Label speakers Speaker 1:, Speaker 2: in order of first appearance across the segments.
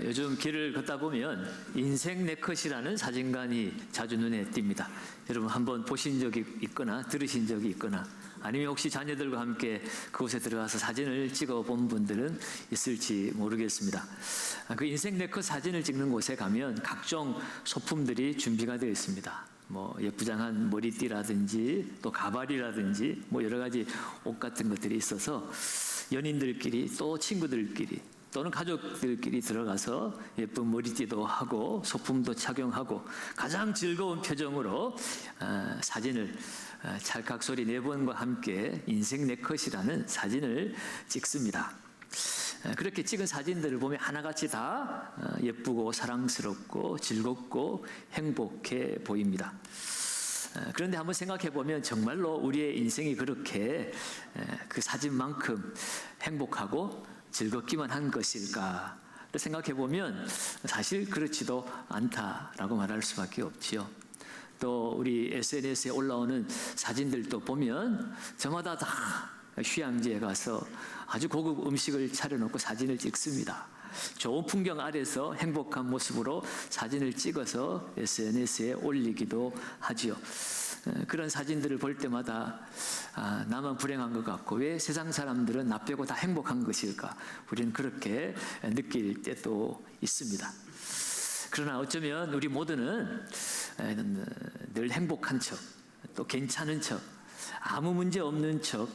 Speaker 1: 요즘 길을 걷다 보면 인생 네컷이라는 사진관이 자주 눈에 띕니다. 여러분 한번 보신 적이 있거나 들으신 적이 있거나 아니면 혹시 자녀들과 함께 그곳에 들어가서 사진을 찍어 본 분들은 있을지 모르겠습니다. 그 인생 네컷 사진을 찍는 곳에 가면 각종 소품들이 준비가 되어 있습니다. 뭐 예쁘장한 머리띠라든지 또 가발이라든지 뭐 여러 가지 옷 같은 것들이 있어서 연인들끼리 또 친구들끼리 또는 가족들끼리 들어가서 예쁜 머리띠도 하고 소품도 착용하고 가장 즐거운 표정으로 사진을 찰칵 소리 4번과 함께 인생 네컷이라는 사진을 찍습니다. 그렇게 찍은 사진들을 보면 하나같이 다 예쁘고 사랑스럽고 즐겁고 행복해 보입니다. 그런데 한번 생각해 보면 정말로 우리의 인생이 그렇게 그 사진만큼 행복하고 즐겁기만 한 것일까 생각해 보면 사실 그렇지도 않다라고 말할 수밖에 없지요. 또 우리 SNS에 올라오는 사진들도 보면 저마다 다 휴양지에 가서 아주 고급 음식을 차려놓고 사진을 찍습니다. 좋은 풍경 아래서 행복한 모습으로 사진을 찍어서 SNS에 올리기도 하지요. 그런 사진들을 볼 때마다 나만 불행한 것 같고 왜 세상 사람들은 나 빼고 다 행복한 것일까? 우리는 그렇게 느낄 때도 있습니다. 그러나 어쩌면 우리 모두는 늘 행복한 척, 또 괜찮은 척, 아무 문제 없는 척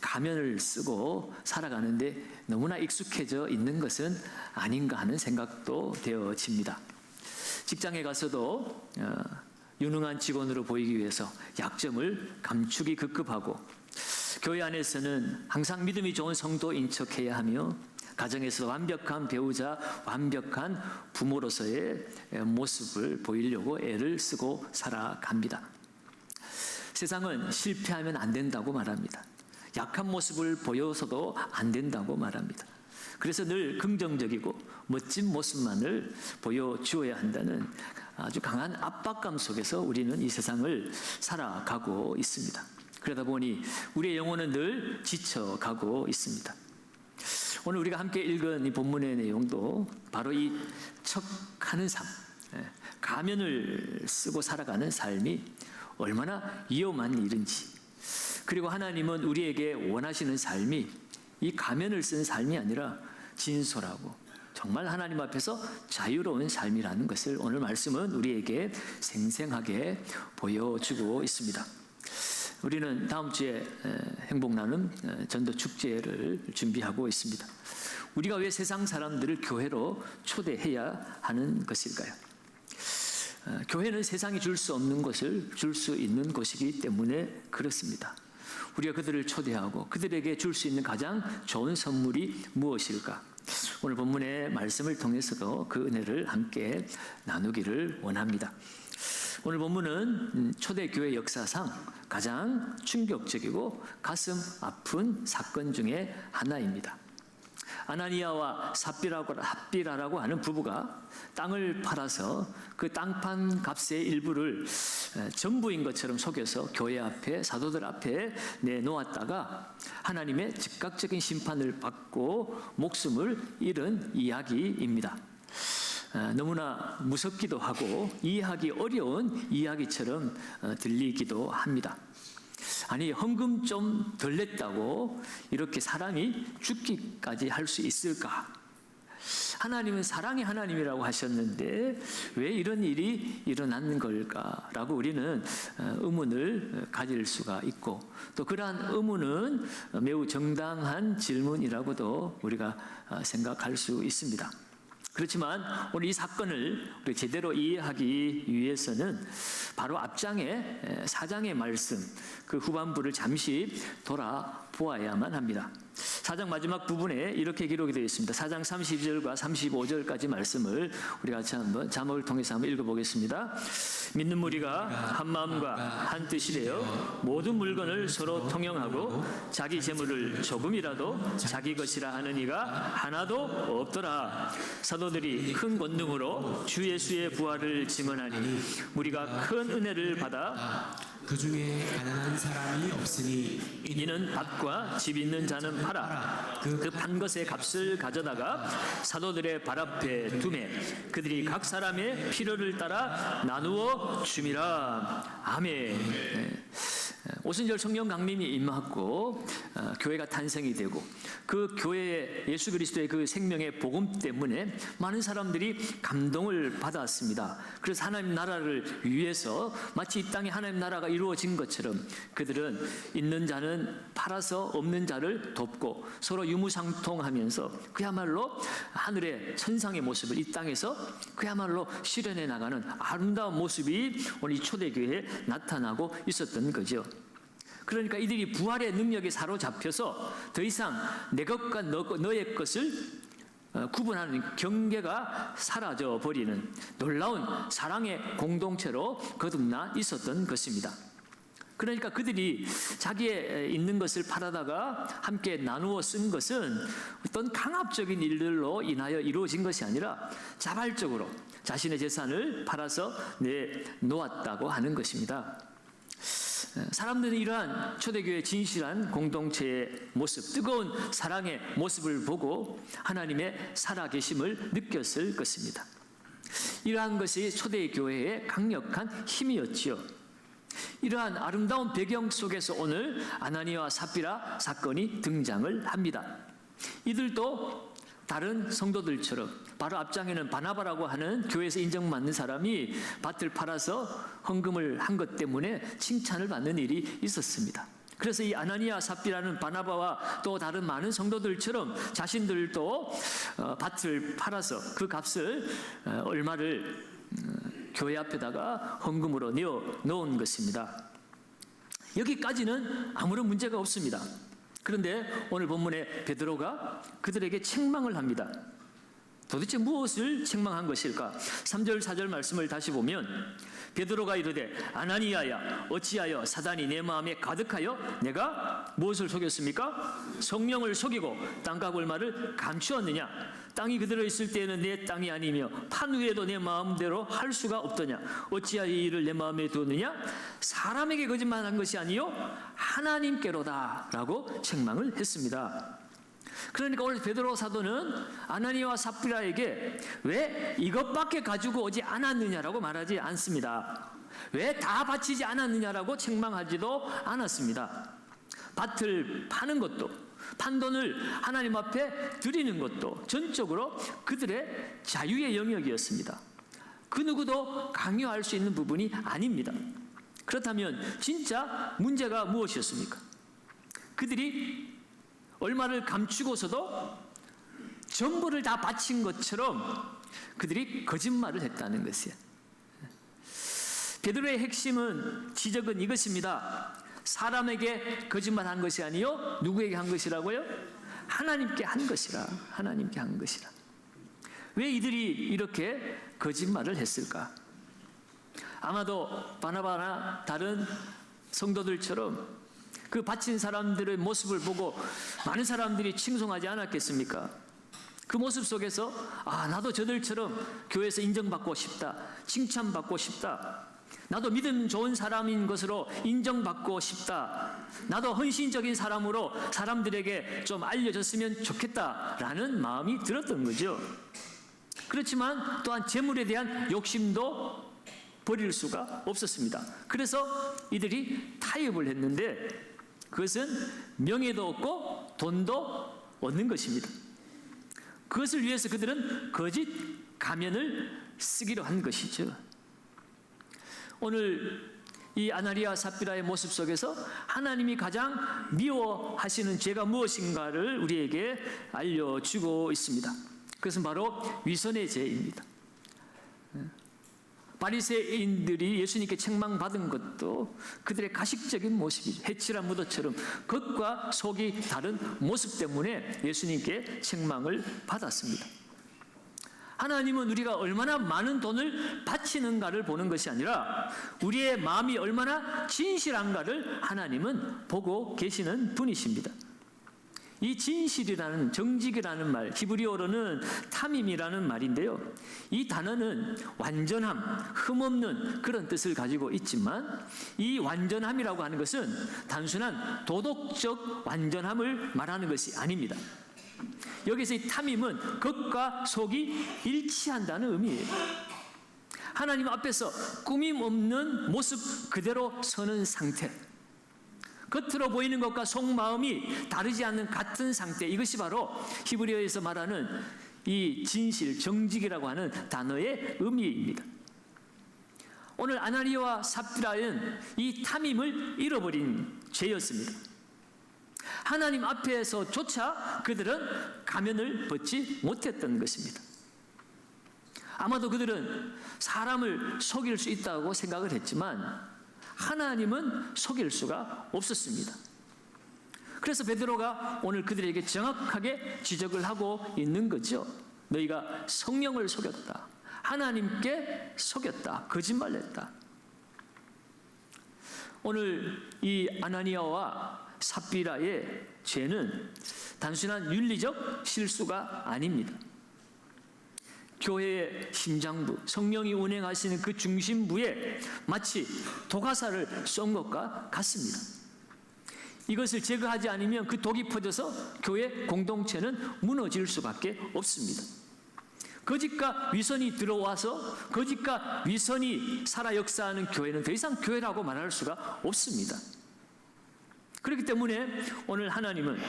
Speaker 1: 가면을 쓰고 살아가는데 너무나 익숙해져 있는 것은 아닌가 하는 생각도 되어집니다. 직장에 가서도 유능한 직원으로 보이기 위해서 약점을 감추기 급급하고 교회 안에서는 항상 믿음이 좋은 성도인 척해야 하며 가정에서 완벽한 배우자, 완벽한 부모로서의 모습을 보이려고 애를 쓰고 살아갑니다. 세상은 실패하면 안 된다고 말합니다. 약한 모습을 보여서도 안 된다고 말합니다. 그래서 늘 긍정적이고 멋진 모습만을 보여주어야 한다는 아주 강한 압박감 속에서 우리는 이 세상을 살아가고 있습니다. 그러다 보니 우리의 영혼은 늘 지쳐가고 있습니다. 오늘 우리가 함께 읽은 이 본문의 내용도 바로 이 척하는 삶, 가면을 쓰고 살아가는 삶이 얼마나 위험한 일인지, 그리고 하나님은 우리에게 원하시는 삶이 이 가면을 쓴 삶이 아니라 진솔하고 정말 하나님 앞에서 자유로운 삶이라는 것을 오늘 말씀은 우리에게 생생하게 보여주고 있습니다. 우리는 다음 주에 행복 나눔 전도 축제를 준비하고 있습니다. 우리가 왜 세상 사람들을 교회로 초대해야 하는 것일까요? 교회는 세상이 줄 수 없는 것을 줄 수 있는 곳이기 때문에 그렇습니다. 우리가 그들을 초대하고 그들에게 줄 수 있는 가장 좋은 선물이 무엇일까? 오늘 본문의 말씀을 통해서도 그 은혜를 함께 나누기를 원합니다. 오늘 본문은 초대교회 역사상 가장 충격적이고 가슴 아픈 사건 중에 하나입니다. 아나니아와 삽비라라고 하는 부부가 땅을 팔아서 그 땅판 값의 일부를 전부인 것처럼 속여서 교회 앞에 사도들 앞에 내놓았다가 하나님의 즉각적인 심판을 받고 목숨을 잃은 이야기입니다. 너무나 무섭기도 하고 이해하기 어려운 이야기처럼 들리기도 합니다. 아니 헌금 좀 덜 냈다고 이렇게 사람이 죽기까지 할 수 있을까? 하나님은 사랑의 하나님이라고 하셨는데 왜 이런 일이 일어나는 걸까라고 우리는 의문을 가질 수가 있고 또 그러한 의문은 매우 정당한 질문이라고도 우리가 생각할 수 있습니다. 그렇지만 오늘 이 사건을 우리 제대로 이해하기 위해서는 바로 앞장의 4장의 말씀 그 후반부를 잠시 돌아보아야만 합니다. 4장 마지막 부분에 이렇게 기록이 되어 있습니다. 4장 32절과 35절까지 말씀을 우리가 같이 한번 자막을 통해서 한번 읽어보겠습니다. 믿는 무리가 한 마음과 한 뜻이 되어 모든 물건을 서로 통용하고 자기 재물을 조금이라도 자기 것이라 하는 이가 하나도 없더라. 사도들이 큰 권능으로 주 예수의 부활을 증언하니 무리가 큰 은혜를 받아
Speaker 2: 그 중에 가난한 사람이 없으니
Speaker 1: 이는 밭과 집 있는 자는 팔아 그 판 것의 값을 가져다가 사도들의 발 앞에 두매 그들이 각 사람의 필요를 따라 나누어 줌이라. 아멘. 네. 오순절 성령 강림이 임하고 교회가 탄생이 되고 그 교회에 예수 그리스도의 그 생명의 복음 때문에 많은 사람들이 감동을 받았습니다. 그래서 하나님 나라를 위해서 마치 이 땅에 하나님 나라가 이루어진 것처럼 그들은 있는 자는 팔아서 없는 자를 돕고 서로 유무상통하면서 그야말로 하늘의 천상의 모습을 이 땅에서 그야말로 실현해 나가는 아름다운 모습이 오늘 이 초대교회에 나타나고 있었던 거죠. 그러니까 이들이 부활의 능력에 사로잡혀서 더 이상 내 것과 너의 것을 구분하는 경계가 사라져 버리는 놀라운 사랑의 공동체로 거듭나 있었던 것입니다. 그러니까 그들이 자기의 있는 것을 팔아다가 함께 나누어 쓴 것은 어떤 강압적인 일들로 인하여 이루어진 것이 아니라 자발적으로 자신의 재산을 팔아서 내놓았다고 하는 것입니다. 사람들은 이러한 초대교회의 진실한 공동체의 모습, 뜨거운 사랑의 모습을 보고 하나님의 살아계심을 느꼈을 것입니다. 이러한 것이 초대교회의 강력한 힘이었지요. 이러한 아름다운 배경 속에서 오늘 아나니아와 삽비라 사건이 등장을 합니다. 이들도 다른 성도들처럼 바로 앞장에는 바나바라고 하는 교회에서 인정받는 사람이 밭을 팔아서 헌금을 한 것 때문에 칭찬을 받는 일이 있었습니다. 그래서 이 아나니아 삽비라는 바나바와 또 다른 많은 성도들처럼 자신들도 밭을 팔아서 그 값을 얼마를 교회 앞에다가 헌금으로 내어 놓은 것입니다. 여기까지는 아무런 문제가 없습니다. 그런데 오늘 본문에 베드로가 그들에게 책망을 합니다. 도대체 무엇을 책망한 것일까? 3절 4절 말씀을 다시 보면 베드로가 이르되 아나니아야 어찌하여 사단이 내 마음에 가득하여 내가 무엇을 속였습니까? 성령을 속이고 땅값 얼마를 감추었느냐? 땅이 그대로 있을 때에는 내 땅이 아니며 판 위에도 내 마음대로 할 수가 없더냐? 어찌하여 이 일을 내 마음에 두었느냐? 사람에게 거짓말한 것이 아니요 하나님께로다 라고 책망을 했습니다. 그러니까 오늘 베드로 사도는 아나니아와 삽비라에게 왜 이것밖에 가지고 오지 않았느냐라고 말하지 않습니다. 왜 다 바치지 않았느냐라고 책망하지도 않았습니다. 밭을 파는 것도 판 돈을 하나님 앞에 드리는 것도 전적으로 그들의 자유의 영역이었습니다. 그 누구도 강요할 수 있는 부분이 아닙니다. 그렇다면 진짜 문제가 무엇이었습니까? 그들이 얼마를 감추고서도 전부를 다 바친 것처럼 그들이 거짓말을 했다는 것이에요. 베드로의 핵심은 지적은 이것입니다. 사람에게 거짓말한 것이 아니요 누구에게 한 것이라고요? 하나님께 한 것이라. 하나님께 한 것이라. 왜 이들이 이렇게 거짓말을 했을까? 아마도 바나바나 다른 성도들처럼 그 바친 사람들의 모습을 보고 많은 사람들이 칭송하지 않았겠습니까? 그 모습 속에서 나도 저들처럼 교회에서 인정받고 싶다, 칭찬받고 싶다, 나도 믿음 좋은 사람인 것으로 인정받고 싶다, 나도 헌신적인 사람으로 사람들에게 좀 알려졌으면 좋겠다라는 마음이 들었던 거죠. 그렇지만 또한 재물에 대한 욕심도 버릴 수가 없었습니다. 그래서 이들이 타협을 했는데 그것은 명예도 얻고 돈도 얻는 것입니다. 그것을 위해서 그들은 거짓 가면을 쓰기로 한 것이죠. 오늘 이 아나니아 삽비라의 모습 속에서 하나님이 가장 미워하시는 죄가 무엇인가를 우리에게 알려주고 있습니다. 그것은 바로 위선의 죄입니다. 바리새인들이 예수님께 책망받은 것도 그들의 가식적인 모습이죠. 해칠한 무도처럼 겉과 속이 다른 모습 때문에 예수님께 책망을 받았습니다. 하나님은 우리가 얼마나 많은 돈을 바치는가를 보는 것이 아니라 우리의 마음이 얼마나 진실한가를 하나님은 보고 계시는 분이십니다. 이 진실이라는, 정직이라는 말, 히브리어로는 탐임이라는 말인데요. 이 단어는 완전함, 흠없는 그런 뜻을 가지고 있지만 이 완전함이라고 하는 것은 단순한 도덕적 완전함을 말하는 것이 아닙니다. 여기서 이 탐임은 겉과 속이 일치한다는 의미예요. 하나님 앞에서 꾸밈 없는 모습 그대로 서는 상태, 겉으로 보이는 것과 속마음이 다르지 않는 같은 상태, 이것이 바로 히브리어에서 말하는 이 진실, 정직이라고 하는 단어의 의미입니다. 오늘 아나니아와 삽비라는 이 탐임을 잃어버린 죄였습니다. 하나님 앞에서조차 그들은 가면을 벗지 못했던 것입니다. 아마도 그들은 사람을 속일 수 있다고 생각을 했지만 하나님은 속일 수가 없었습니다. 그래서 베드로가 오늘 그들에게 정확하게 지적을 하고 있는 거죠. 너희가 성령을 속였다. 하나님께 속였다. 거짓말했다. 오늘 이 아나니아와 삽비라의 죄는 단순한 윤리적 실수가 아닙니다. 교회의 심장부, 성령이 운행하시는 그 중심부에 마치 도가사를 쏜 것과 같습니다. 이것을 제거하지 않으면 그 독이 퍼져서 교회 공동체는 무너질 수밖에 없습니다. 거짓과 위선이 들어와서 거짓과 위선이 살아 역사하는 교회는 더 이상 교회라고 말할 수가 없습니다. 그렇기 때문에 오늘 하나님은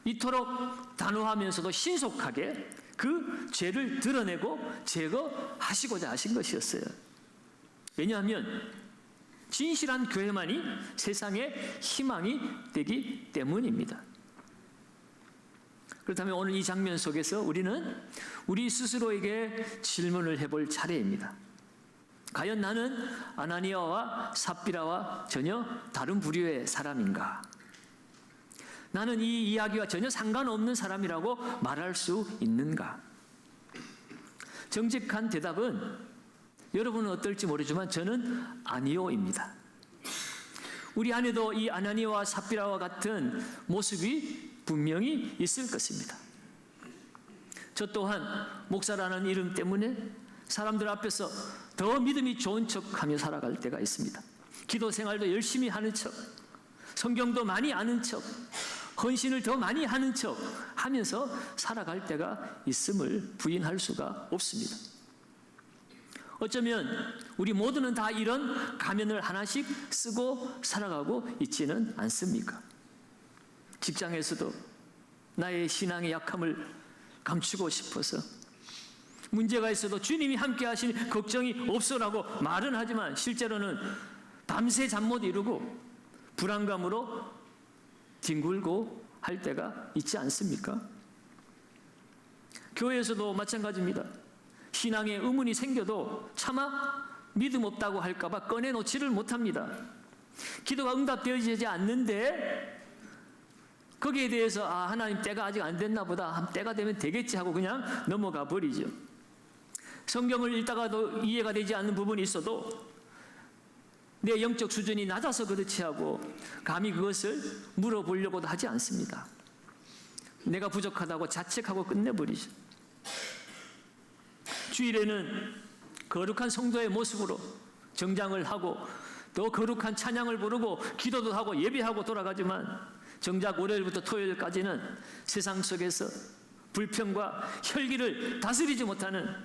Speaker 1: 이토록 단호하면서도 신속하게 그 죄를 드러내고 제거하시고자 하신 것이었어요. 왜냐하면 진실한 교회만이 세상의 희망이 되기 때문입니다. 그렇다면 오늘 이 장면 속에서 우리는 우리 스스로에게 질문을 해볼 차례입니다. 과연 나는 아나니아와 삽비라와 전혀 다른 부류의 사람인가? 나는 이 이야기와 전혀 상관없는 사람이라고 말할 수 있는가? 정직한 대답은 여러분은 어떨지 모르지만 저는 아니요입니다. 우리 안에도 이 아나니아와 삽비라와 같은 모습이 분명히 있을 것입니다. 저 또한 목사라는 이름 때문에 사람들 앞에서 더 믿음이 좋은 척하며 살아갈 때가 있습니다. 기도 생활도 열심히 하는 척, 성경도 많이 아는 척, 헌신을 더 많이 하는 척 하면서 살아갈 때가 있음을 부인할 수가 없습니다. 어쩌면 우리 모두는 다 이런 가면을 하나씩 쓰고 살아가고 있지는 않습니까? 직장에서도 나의 신앙의 약함을 감추고 싶어서, 문제가 있어도 주님이 함께 하시니 걱정이 없어라고 말은 하지만 실제로는 밤새 잠 못 이루고 불안감으로 뒹굴고 할 때가 있지 않습니까? 교회에서도 마찬가지입니다. 신앙에 의문이 생겨도 차마 믿음 없다고 할까봐 꺼내놓지를 못합니다. 기도가 응답되어지지 않는데 거기에 대해서 하나님 때가 아직 안 됐나 보다, 때가 되면 되겠지 하고 그냥 넘어가 버리죠. 성경을 읽다가도 이해가 되지 않는 부분이 있어도 내 영적 수준이 낮아서 그렇지 하고 감히 그것을 물어보려고도 하지 않습니다. 내가 부족하다고 자책하고 끝내버리죠. 주일에는 거룩한 성도의 모습으로 정장을 하고 또 거룩한 찬양을 부르고 기도도 하고 예배하고 돌아가지만 정작 월요일부터 토요일까지는 세상 속에서 불평과 혈기를 다스리지 못하는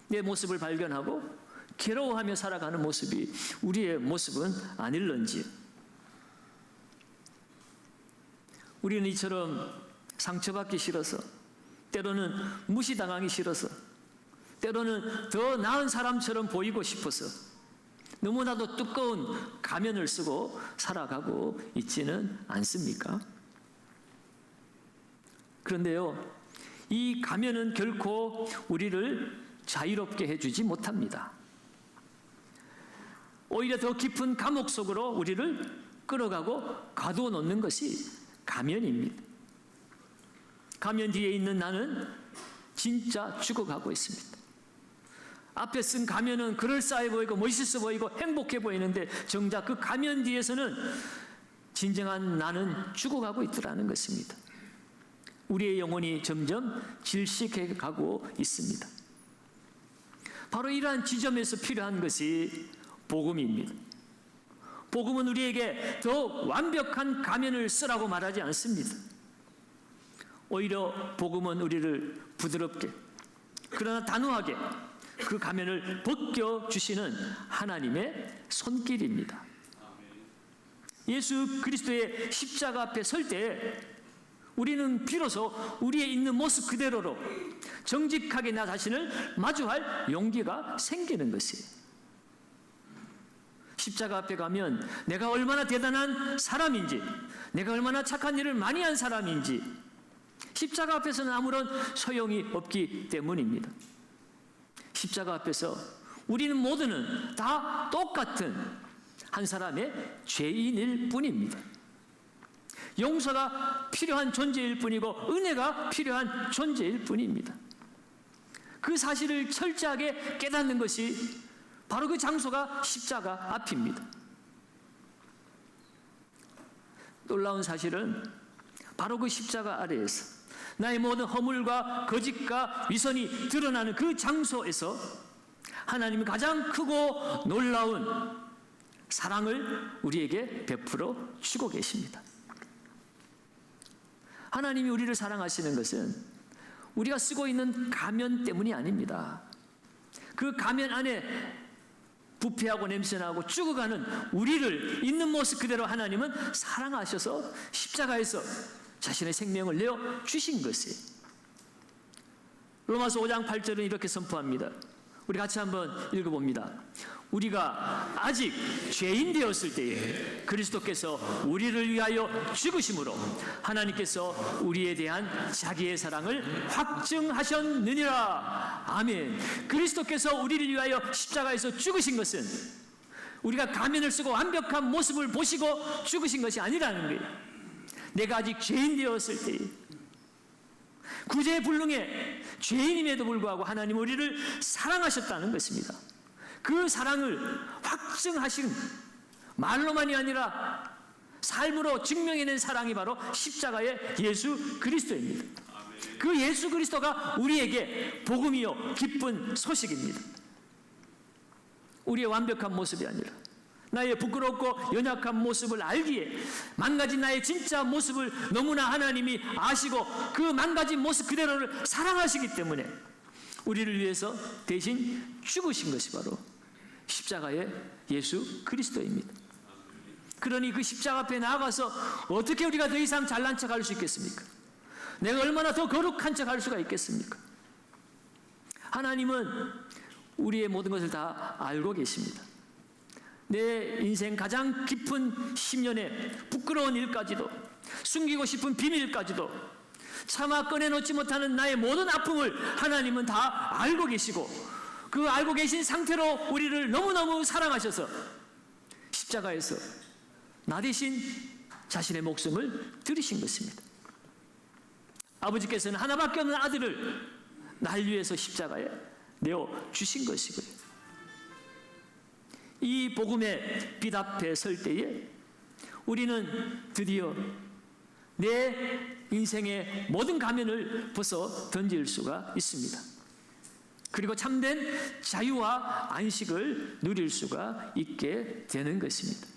Speaker 1: 내 모습을 발견하고 괴로워하며 살아가는 모습이 우리의 모습은 아닐런지. 우리는 이처럼 상처받기 싫어서, 때로는 무시당하기 싫어서, 때로는 더 나은 사람처럼 보이고 싶어서 너무나도 두꺼운 가면을 쓰고 살아가고 있지는 않습니까? 그런데요, 이 가면은 결코 우리를 자유롭게 해주지 못합니다. 오히려 더 깊은 감옥 속으로 우리를 끌어가고 가두어 놓는 것이 가면입니다. 가면 뒤에 있는 나는 진짜 죽어가고 있습니다. 앞에 쓴 가면은 그럴싸해 보이고 멋있어 보이고 행복해 보이는데 정작 그 가면 뒤에서는 진정한 나는 죽어가고 있더라는 것입니다. 우리의 영혼이 점점 질식해 가고 있습니다. 바로 이러한 지점에서 필요한 것이 복음입니다. 복음은 우리에게 더 완벽한 가면을 쓰라고 말하지 않습니다. 오히려 복음은 우리를 부드럽게, 그러나 단호하게 그 가면을 벗겨주시는 하나님의 손길입니다. 예수 그리스도의 십자가 앞에 설 때 우리는 비로소 우리의 있는 모습 그대로로 정직하게 나 자신을 마주할 용기가 생기는 것이에요. 십자가 앞에 가면 내가 얼마나 대단한 사람인지, 내가 얼마나 착한 일을 많이 한 사람인지 십자가 앞에서는 아무런 소용이 없기 때문입니다. 십자가 앞에서 우리는 모두는 다 똑같은 한 사람의 죄인일 뿐입니다. 용서가 필요한 존재일 뿐이고 은혜가 필요한 존재일 뿐입니다. 그 사실을 철저하게 깨닫는 것이 바로 그 장소가 십자가 앞입니다. 놀라운 사실은 바로 그 십자가 아래에서 나의 모든 허물과 거짓과 위선이 드러나는 그 장소에서 하나님이 가장 크고 놀라운 사랑을 우리에게 베풀어 주고 계십니다. 하나님이 우리를 사랑하시는 것은 우리가 쓰고 있는 가면 때문이 아닙니다. 그 가면 안에 부패하고 냄새나고 죽어가는 우리를 있는 모습 그대로 하나님은 사랑하셔서 십자가에서 자신의 생명을 내어 주신 것이에요. 로마서 5장 8절은 이렇게 선포합니다. 우리 같이 한번 읽어봅니다. 우리가 아직 죄인 되었을 때에 그리스도께서 우리를 위하여 죽으심으로 하나님께서 우리에 대한 자기의 사랑을 확증하셨느니라. 아멘. 그리스도께서 우리를 위하여 십자가에서 죽으신 것은 우리가 가면을 쓰고 완벽한 모습을 보시고 죽으신 것이 아니라는 거예요. 내가 아직 죄인 되었을 때에 구제불능의 죄인임에도 불구하고 하나님 우리를 사랑하셨다는 것입니다. 그 사랑을 확증하신, 말로만이 아니라 삶으로 증명해낸 사랑이 바로 십자가의 예수 그리스도입니다. 그 예수 그리스도가 우리에게 복음이요 기쁜 소식입니다. 우리의 완벽한 모습이 아니라 나의 부끄럽고 연약한 모습을 알기에 망가진 나의 진짜 모습을 너무나 하나님이 아시고 그 망가진 모습 그대로를 사랑하시기 때문에 우리를 위해서 대신 죽으신 것이 바로 십자가의 예수 그리스도입니다. 그러니 그 십자가 앞에 나아가서 어떻게 우리가 더 이상 잘난 척할 수 있겠습니까? 내가 얼마나 더 거룩한 척할 수가 있겠습니까? 하나님은 우리의 모든 것을 다 알고 계십니다. 내 인생 가장 깊은 심년의 부끄러운 일까지도, 숨기고 싶은 비밀까지도, 차마 꺼내놓지 못하는 나의 모든 아픔을 하나님은 다 알고 계시고 그 알고 계신 상태로 우리를 너무너무 사랑하셔서 십자가에서 나 대신 자신의 목숨을 들이신 것입니다. 아버지께서는 하나밖에 없는 아들을 날 위해서 십자가에 내어 주신 것이고요. 이 복음의 빛 앞에 설 때에 우리는 드디어 내 인생의 모든 가면을 벗어 던질 수가 있습니다. 그리고 참된 자유와 안식을 누릴 수가 있게 되는 것입니다.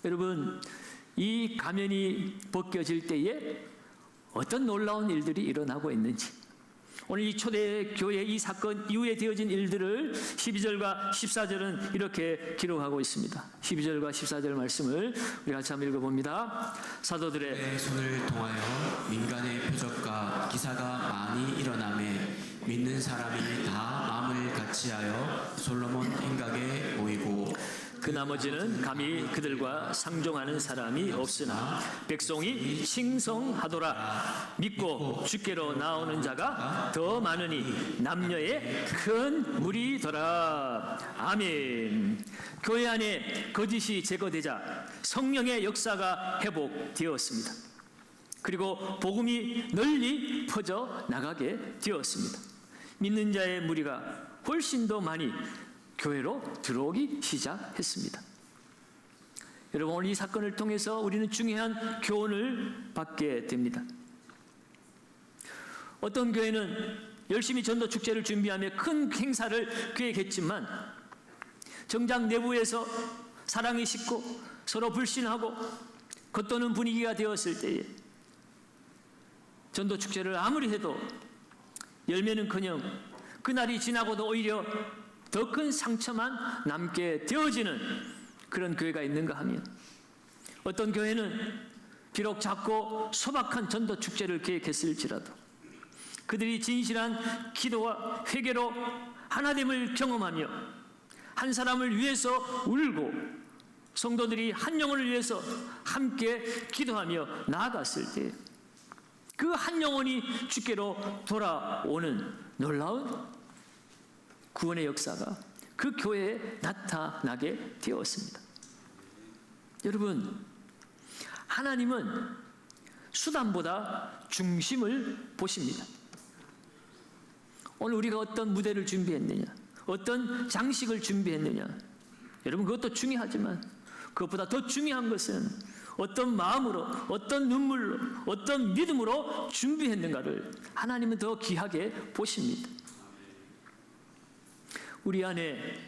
Speaker 1: 여러분, 이 가면이 벗겨질 때에 어떤 놀라운 일들이 일어나고 있는지, 오늘 이 초대교회 이 사건 이후에 되어진 일들을 12절과 14절은 이렇게 기록하고 있습니다. 12절과 14절 말씀을 우리 같이 한번 읽어봅니다. 사도들의
Speaker 2: 손을 통하여 민간의 표적과 기사가 많이 일어나매 믿는 사람이 다 마음을 같이하여 솔로몬 행각에 모이고
Speaker 1: 그 나머지는 감히 그들과 상종하는 사람이 없으나 백성이 칭송하더라. 믿고 주께로 나오는 자가 더 많으니 남녀의 큰 무리더라. 아멘. 교회 안에 거짓이 제거되자 성령의 역사가 회복되었습니다. 그리고 복음이 널리 퍼져 나가게 되었습니다. 믿는 자의 무리가 훨씬 더 많이 교회로 들어오기 시작했습니다. 여러분, 오늘 이 사건을 통해서 우리는 중요한 교훈을 받게 됩니다. 어떤 교회는 열심히 전도 축제를 준비하며 큰 행사를 계획했지만 정작 내부에서 사랑이 식고 서로 불신하고 겉도는 분위기가 되었을 때에 전도 축제를 아무리 해도 열매는커녕 그날이 지나고도 오히려 더 큰 상처만 남게 되어지는 그런 교회가 있는가 하면, 어떤 교회는 비록 작고 소박한 전도 축제를 계획했을지라도 그들이 진실한 기도와 회개로 하나됨을 경험하며 한 사람을 위해서 울고 성도들이 한 영혼을 위해서 함께 기도하며 나아갔을 때 그 한 영혼이 주께로 돌아오는 놀라운 구원의 역사가 그 교회에 나타나게 되었습니다. 여러분, 하나님은 수단보다 중심을 보십니다. 오늘 우리가 어떤 무대를 준비했느냐, 어떤 장식을 준비했느냐, 여러분 그것도 중요하지만 그것보다 더 중요한 것은 어떤 마음으로, 어떤 눈물로, 어떤 믿음으로 준비했는가를 하나님은 더 귀하게 보십니다. 우리 안에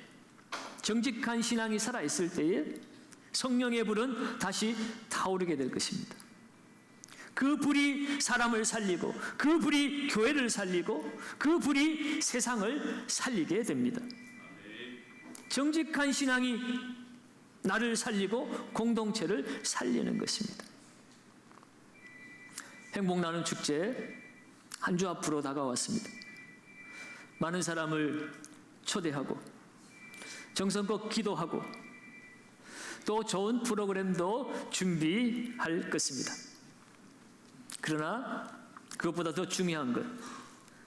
Speaker 1: 정직한 신앙이 살아있을 때에 성령의 불은 다시 타오르게 될 것입니다. 그 불이 사람을 살리고, 그 불이 교회를 살리고, 그 불이 세상을 살리게 됩니다. 정직한 신앙이 나를 살리고 공동체를 살리는 것입니다. 행복 나눔 축제 한 주 앞으로 다가왔습니다. 많은 사람을 초대하고 정성껏 기도하고 또 좋은 프로그램도 준비할 것입니다. 그러나 그것보다 더 중요한 것,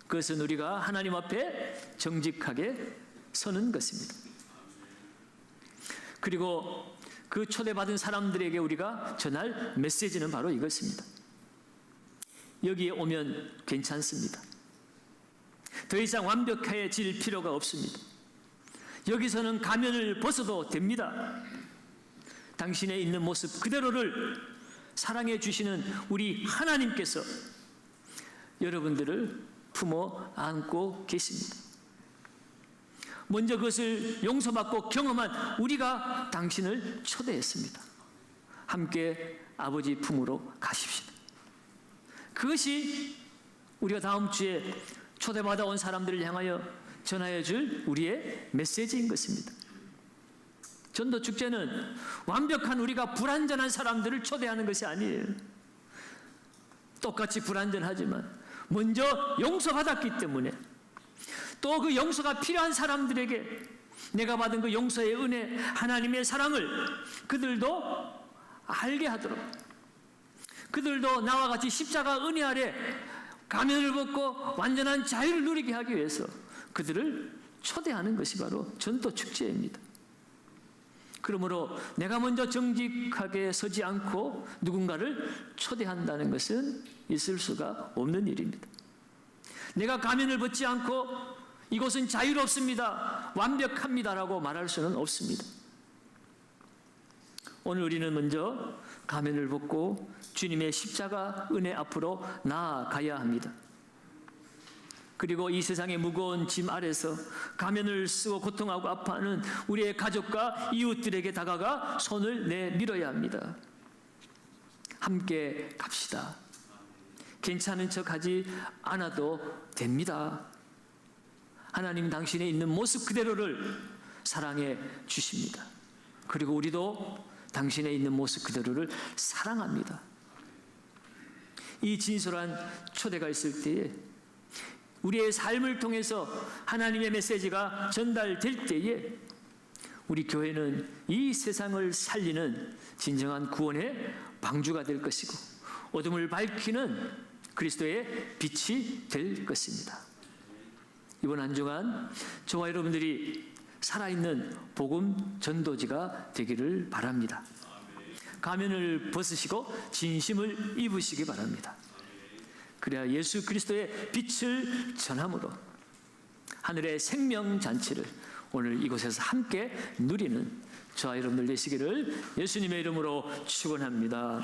Speaker 1: 그것은 우리가 하나님 앞에 정직하게 서는 것입니다. 그리고 그 초대받은 사람들에게 우리가 전할 메시지는 바로 이것입니다. 여기에 오면 괜찮습니다. 더 이상 완벽해질 필요가 없습니다. 여기서는 가면을 벗어도 됩니다. 당신의 있는 모습 그대로를 사랑해 주시는 우리 하나님께서 여러분들을 품어 안고 계십니다. 먼저 그것을 용서받고 경험한 우리가 당신을 초대했습니다. 함께 아버지 품으로 가십시다. 그것이 우리가 다음 주에 초대받아 온 사람들을 향하여 전하여 줄 우리의 메시지인 것입니다. 전도 축제는 완벽한 우리가 불완전한 사람들을 초대하는 것이 아니에요. 똑같이 불완전하지만 먼저 용서받았기 때문에 또 그 용서가 필요한 사람들에게 내가 받은 그 용서의 은혜, 하나님의 사랑을 그들도 알게 하도록, 그들도 나와 같이 십자가 은혜 아래 가면을 벗고 완전한 자유를 누리게 하기 위해서 그들을 초대하는 것이 바로 전도 축제입니다. 그러므로 내가 먼저 정직하게 서지 않고 누군가를 초대한다는 것은 있을 수가 없는 일입니다. 내가 가면을 벗지 않고 이곳은 자유롭습니다, 완벽합니다라고 말할 수는 없습니다. 오늘 우리는 먼저 가면을 벗고 주님의 십자가 은혜 앞으로 나아가야 합니다. 그리고 이 세상의 무거운 짐 아래서 가면을 쓰고 고통하고 아파하는 우리의 가족과 이웃들에게 다가가 손을 내밀어야 합니다. 함께 갑시다. 괜찮은 척하지 않아도 됩니다. 하나님 당신의 있는 모습 그대로를 사랑해 주십니다. 그리고 우리도 당신의 있는 모습 그대로를 사랑합니다. 이 진솔한 초대가 있을 때에 우리의 삶을 통해서 하나님의 메시지가 전달될 때에 우리 교회는 이 세상을 살리는 진정한 구원의 방주가 될 것이고 어둠을 밝히는 그리스도의 빛이 될 것입니다. 이번 한 주간 저와 여러분들이 살아있는 복음 전도지가 되기를 바랍니다. 가면을 벗으시고 진심을 입으시기 바랍니다. 그래야 예수 그리스도의 빛을 전함으로 하늘의 생명잔치를 오늘 이곳에서 함께 누리는 저와 여러분들 되시기를 예수님의 이름으로 축원합니다.